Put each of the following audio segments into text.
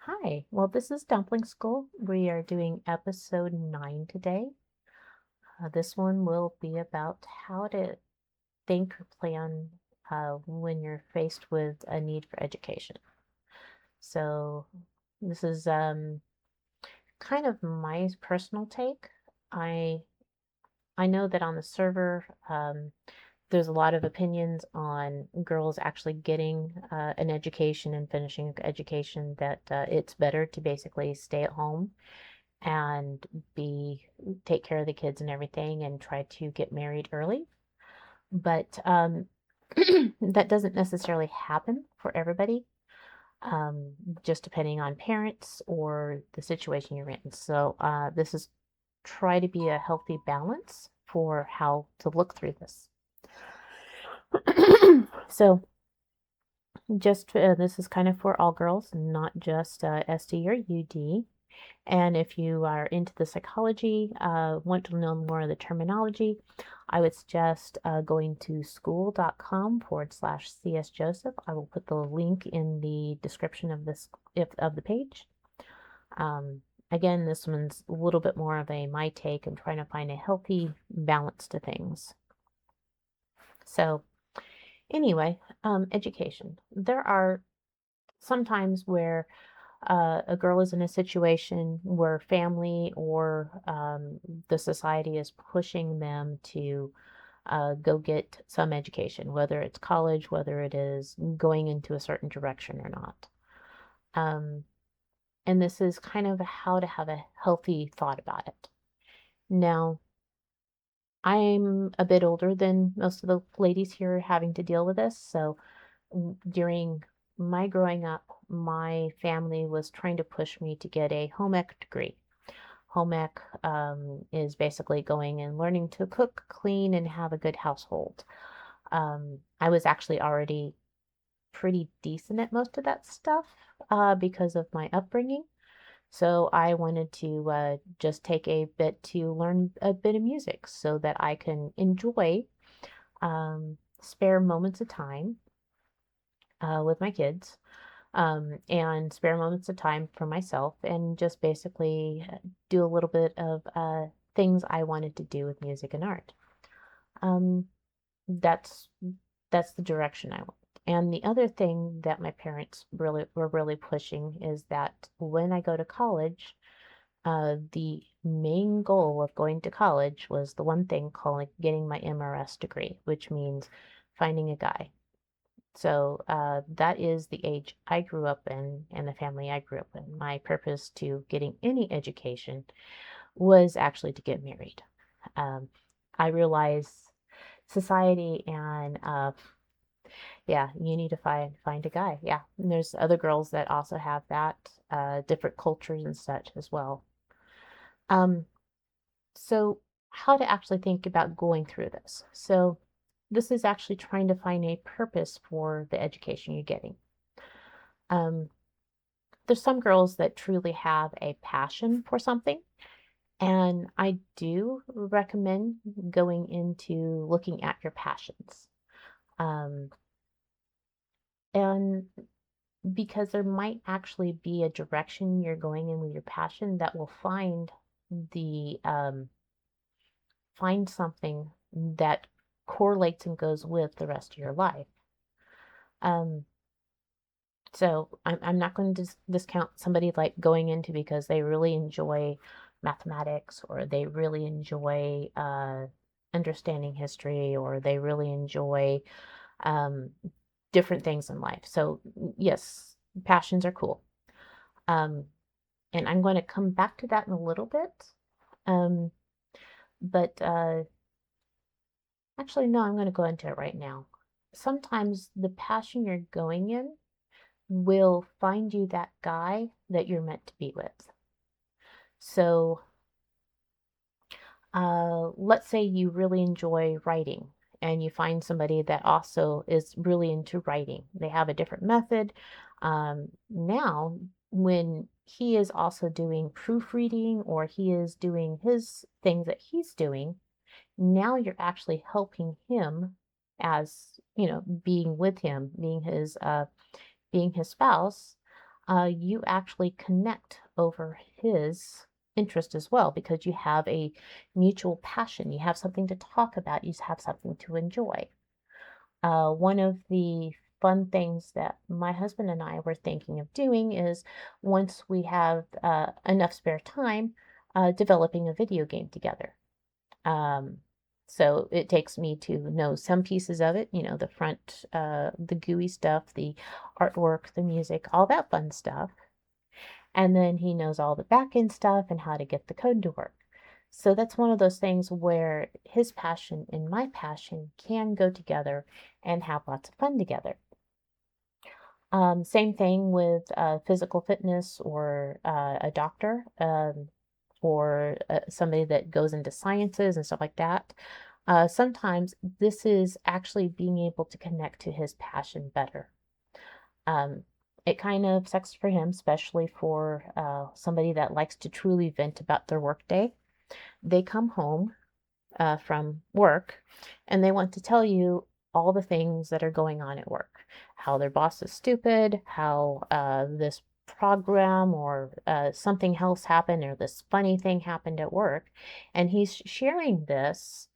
Hi, well, this is Dumpling School. We are doing episode 9 today. This one will be about how to think or plan when you're faced with a need for education. So, this is kind of my personal take. I I know that on the server, there's a lot of opinions on girls actually getting an education and finishing education, that it's better to basically stay at home and be take care of the kids and everything and try to get married early. But that doesn't necessarily happen for everybody, um, just depending on parents or the situation you're in. So this is try to be a healthy balance for how to look through this. So just this is kind of for all girls, not just SD or UD. And if you are into the psychology, want to know more of the terminology, I would suggest going to school.com/CS Joseph. I will put the link in the description of this of the page. Again, this one's a little bit more of a my take and trying to find a healthy balance to things. So anyway, education. There are sometimes where a girl is in a situation where family or the society is pushing them to go get some education, whether it's college, whether it is going into a certain direction or not. Um, and this is kind of how to have a healthy thought about it. Now, I'm a bit older than most of the ladies here having to deal with this. So during my growing up, my family was trying to push me to get a home ec degree. Home ec is basically going and learning to cook, clean, and have a good household. I was actually already pretty decent at most of that stuff because of my upbringing. So I wanted to just take a bit to learn a bit of music so that I can enjoy spare moments of time with my kids, and spare moments of time for myself, and just basically do a little bit of things I wanted to do with music and art. Um, that's that's the direction I went. And the other thing that my parents were really pushing is that when I go to college, the main goal of going to college was the one thing called getting my MRS degree, which means finding a guy. So that is the age I grew up in and the family I grew up in. My purpose to getting any education was actually to get married. Um, I realize society and yeah, you need to find a guy. Yeah, and there's other girls that also have that, different cultures and such as well. Um, so how to actually think about going through this. So this is actually trying to find a purpose for the education you're getting. Um, there's some girls that truly have a passion for something, and I do recommend going into looking at your passions. Um, and because there might actually be a direction you're going in with your passion that will the find something that correlates and goes with the rest of your life. Um, So I'm not going to discount somebody like going into because they really enjoy mathematics, or they really enjoy understanding history, or they really enjoy um, different things in life. So yes, passions are cool. Um, and I'm going to come back to that in a little bit. Um, but actually, no, I'm going to go into it right now. Sometimes the passion you're going in will find you that guy that you're meant to be with. So, let's say you really enjoy writing and you find somebody that also is really into writing. They have a different method. Now, when he is also doing proofreading or he is doing his things that he's doing, now you're actually helping him as, being with him, being his spouse, you actually connect over his interest as well because you have a mutual passion. You have something to talk about. You have something to enjoy. One of the fun things that my husband and I were thinking of doing is once we have enough spare time, developing a video game together. Um, so it takes me to know some pieces of it, the front, the GUI stuff, the artwork, the music, all that fun stuff. And then he knows all the back end stuff and how to get the code to work. So that's one of those things where his passion and my passion can go together and have lots of fun together. Same thing with physical fitness or a doctor or somebody that goes into sciences and stuff like that. Sometimes this is actually being able to connect to his passion better. Um, it kind of sucks for him, especially for somebody that likes to truly vent about their workday. They come home from work and they want to tell you all the things that are going on at work, how their boss is stupid, how this program or something else happened, or this funny thing happened at work. And he's sharing this.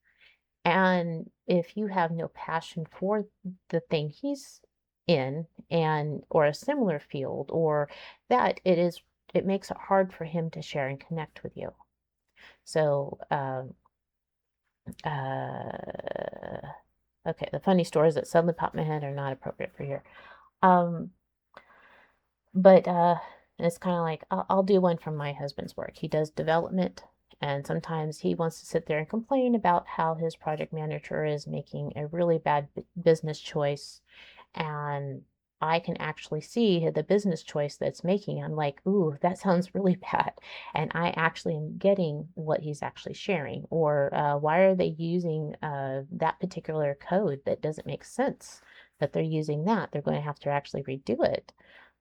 And if you have no passion for the thing he's in and or a similar field or that, it makes it hard for him to share and connect with you. So okay, the funny stories that suddenly pop in my head are not appropriate for here. Um, but it's kind of like I'll do one from my husband's work. He does development, and sometimes he wants to sit there and complain about how his project manager is making a really bad business choice, and I can actually see the business choice that's making. I'm like, ooh, that sounds really bad. And I actually am getting what he's actually sharing. Or why are they using that particular code that doesn't make sense that they're using that? They're going to have to actually redo it.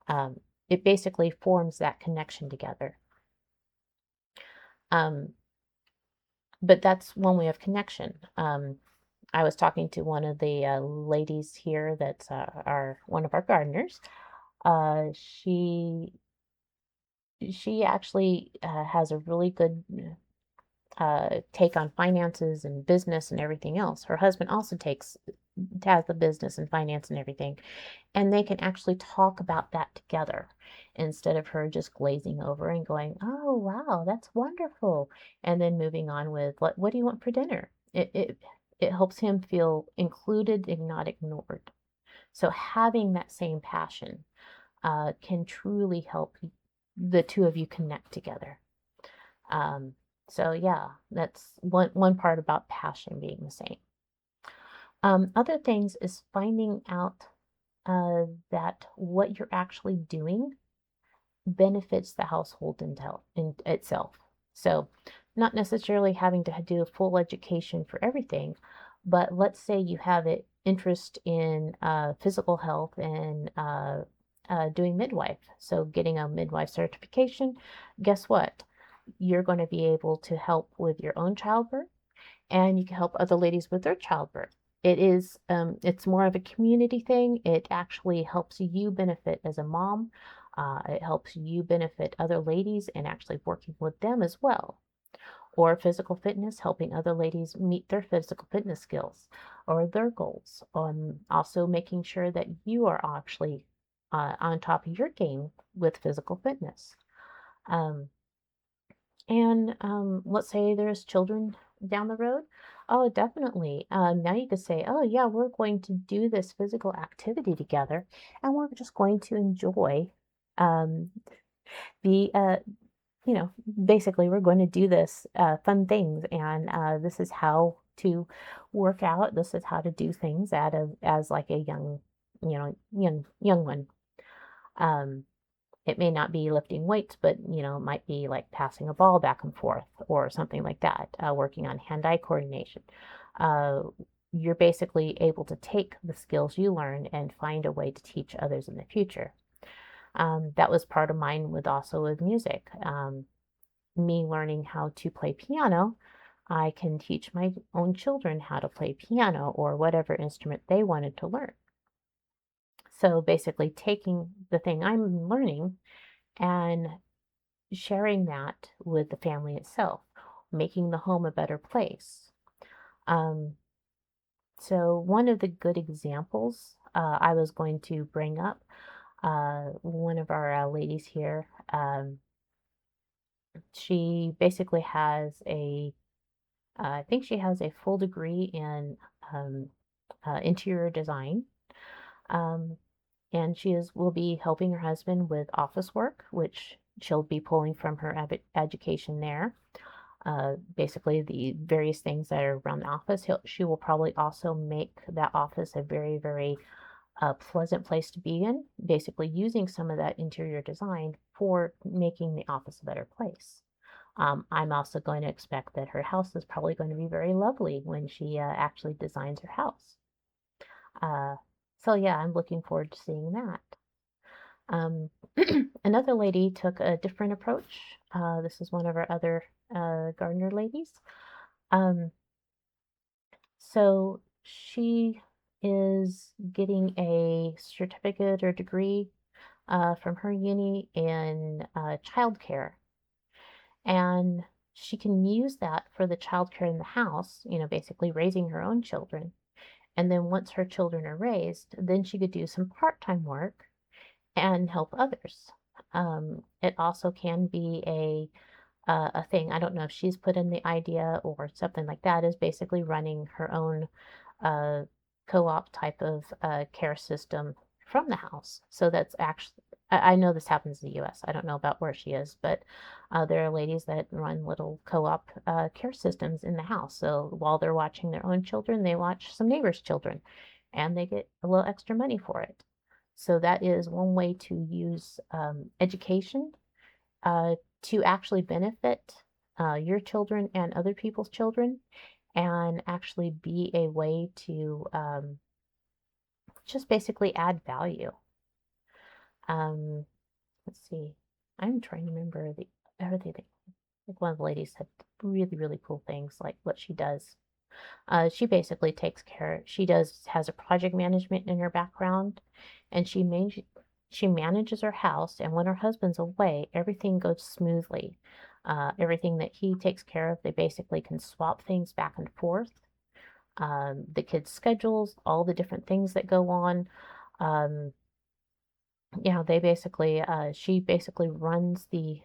Um, it basically forms that connection together. Um, but that's one way of connection. I was talking to one of the ladies here that's one of our gardeners. Uh, she she actually has a really good take on finances and business and everything else. Her husband also has the business and finance and everything, and they can actually talk about that together instead of her just glazing over and going, "Oh wow, that's wonderful," and then moving on with what do you want for dinner? It helps him feel included and not ignored. So having that same passion can truly help the two of you connect together. Um, so yeah, that's one part about passion being the same. Other things is finding out that what you're actually doing benefits the household in itself. So, not necessarily having to do a full education for everything, but let's say you have an interest in physical health and doing midwife. So, getting a midwife certification, guess what? You're going to be able to help with your own childbirth and you can help other ladies with their childbirth. It's more of a community thing. It actually helps you benefit as a mom. It helps you benefit other ladies and actually working with them as well. Or physical fitness, helping other ladies meet their physical fitness skills or their goals. Also making sure that you are actually on top of your game with physical fitness. Um, and let's say there's children down the road. Oh, definitely. Now you could say, oh, yeah, we're going to do this physical activity together, and we're just going to enjoy um, the, basically, we're going to do this fun things, and this is how to work out. This is how to do things as like a young, young one. Um, it may not be lifting weights, but it might be like passing a ball back and forth or something like that, working on hand-eye coordination. Uh, you're basically able to take the skills you learn and find a way to teach others in the future. That was part of mine with music. Me learning how to play piano, I can teach my own children how to play piano or whatever instrument they wanted to learn. So basically taking the thing I'm learning and sharing that with the family itself, making the home a better place. Um, so one of the good examples I was going to bring up, one of our ladies here, she basically has I think she has a full degree in um, interior design. Um, and will be helping her husband with office work, which she'll be pulling from her education there. Basically, the various things that are around the office. She will probably also make that office a very, very pleasant place to be in, basically using some of that interior design for making the office a better place. I'm also going to expect that her house is probably going to be very lovely when she actually designs her house. Uh, so yeah, I'm looking forward to seeing that. Um, another lady took a different approach. This is one of our other gardener ladies. Um, so she is getting a certificate or degree from her uni in childcare. And she can use that for the childcare in the house, basically raising her own children. And then once her children are raised, then she could do some part-time work and help others. It also can be a thing. I don't know if she's put in the idea or something like that. Is basically running her own uh, co-op type of care system from the house. So that's actually, I know this happens in the U.S. I don't know about where she is, but there are ladies that run little co-op care systems in the house. So while they're watching their own children, they watch some neighbors' children, and they get a little extra money for it. So that is one way to use education uh, to actually benefit your children and other people's children, and actually be a way to just basically add value. Um, let's see. I'm trying to remember the everything. Like one of the ladies said really, really cool things like what she does. She basically takes care. Has a project management in her background, and she manages her house. And when her husband's away, everything goes smoothly. Everything that he takes care of, they basically can swap things back and forth. The kids' schedules, all the different things that go on. Um, they basically, she basically runs the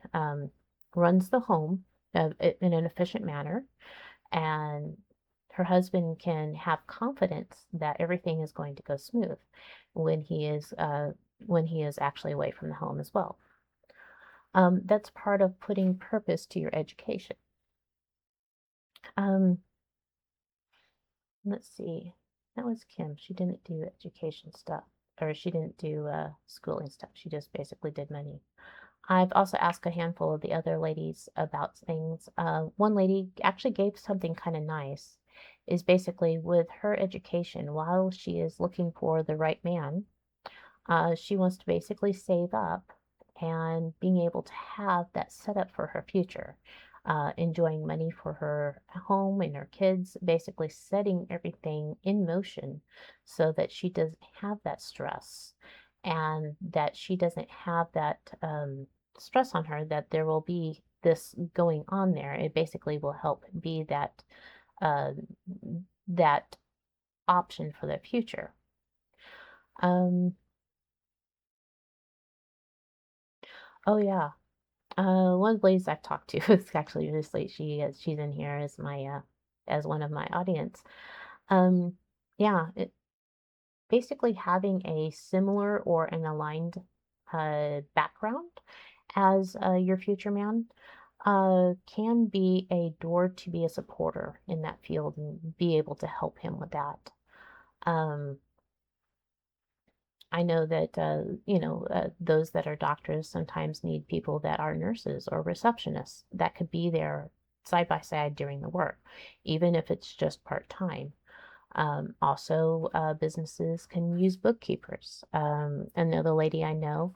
home in an efficient manner, and her husband can have confidence that everything is going to go smooth when he is uh, when he is actually away from the home as well. That's part of putting purpose to your education. Um, let's see. That was Kim. She didn't do education stuff, or she didn't do schooling stuff. She just basically did money. I've also asked a handful of the other ladies about things. One lady actually gave something kind of nice, is basically with her education, while she is looking for the right man, she wants to basically save up and being able to have that set up for her future. Enjoying money for her home and her kids, basically setting everything in motion so that she doesn't have that stress, and that she doesn't have that stress on her that there will be this going on there. It basically will help be uh, that option for the future. Um, oh yeah. One of the ladies I've talked to is actually this lady. She's in here as my as one of my audience. Um, yeah, basically having a similar or an aligned background as your future man can be a door to be a supporter in that field and be able to help him with that. Um, I know that, those that are doctors sometimes need people that are nurses or receptionists that could be there side by side during the work, even if it's just part time. Also, businesses can use bookkeepers. Another lady I know,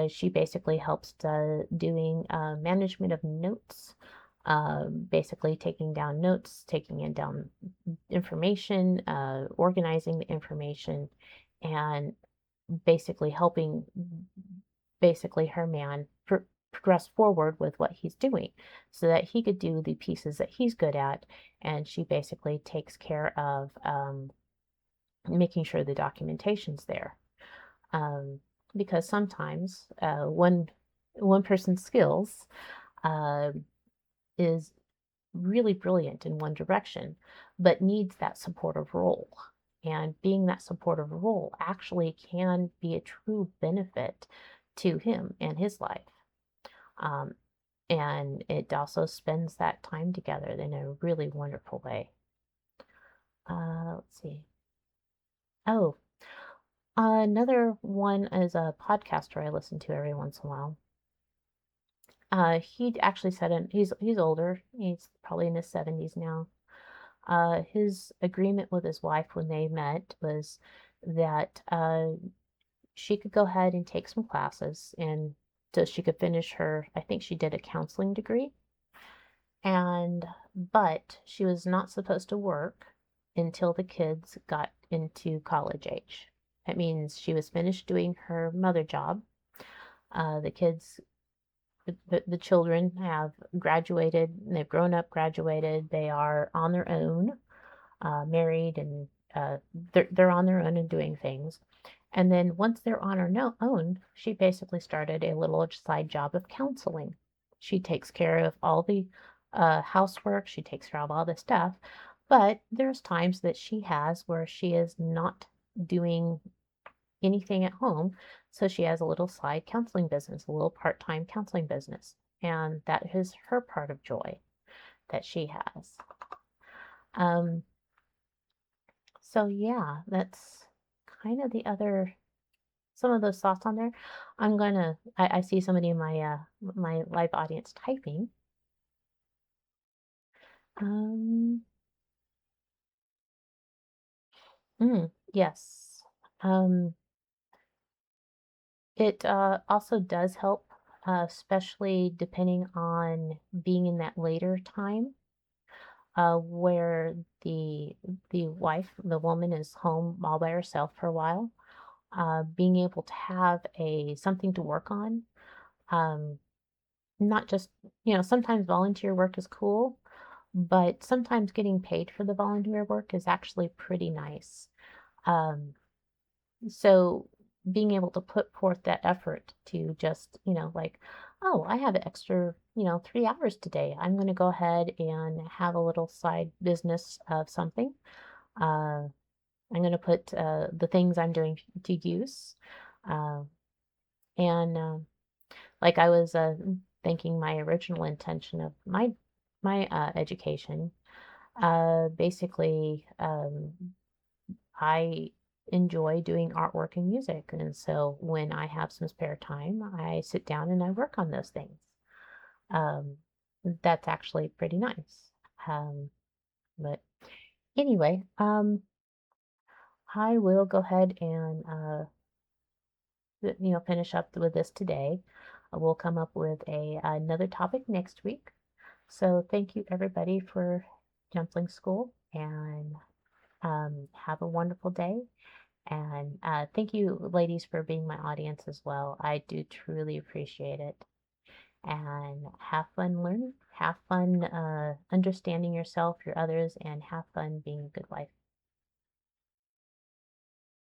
she basically helps doing management of notes, basically taking down notes, taking in down information, organizing the information, and basically helping her man progress forward with what he's doing so that he could do the pieces that he's good at. And she basically takes care of making sure the documentation's there. Um, because sometimes one person's skills uh, is really brilliant in one direction, but needs that supportive role. And being that supportive role actually can be a true benefit to him and his life. Um, and it also spends that time together in a really wonderful way. Let's see. Oh, another one is a podcaster I listen to every once in a while. He actually said, and he's older. He's probably in his 70s now. His agreement with his wife when they met was that she could go ahead and take some classes and so she could finish her, I think she did a counseling degree. But she was not supposed to work until the kids got into college age. That means she was finished doing her mother job. The kids, the children have graduated, they've grown up, graduated, they are on their own, married, and they're on their own and doing things. And then once they're on her own, she basically started a little side job of counseling. She takes care of all the housework, she takes care of all the stuff, but there's times that she has where she is not doing anything at home. So she has a little side counseling business, a little part-time counseling business. And that is her part of joy that she has. So yeah, that's kind of the other some of those thoughts on there. I see somebody in my live audience typing. Um yes. Um it also does help, especially depending on being in that later time, where the wife, the woman is home all by herself for a while. Being able to have a something to work on. Um, Not just, sometimes volunteer work is cool, but sometimes getting paid for the volunteer work is actually pretty nice. Um, so being able to put forth that effort to just, like, oh, I have extra, 3 hours today. I'm going to go ahead and have a little side business of something. Uh, I'm going to put the things I'm doing to use. Uh, and like I was thinking my original intention of my education. Basically, I enjoy doing artwork and music, and so when I have some spare time, I sit down and I work on those things. Um, that's actually pretty nice. But anyway, I will go ahead and finish up with this today. We'll come up with another topic next week. So thank you everybody for Dumpling School, and have a wonderful day. And thank you, ladies, for being my audience as well. I do truly appreciate it. And have fun learning, have fun understanding yourself, your others, and have fun being a good wife.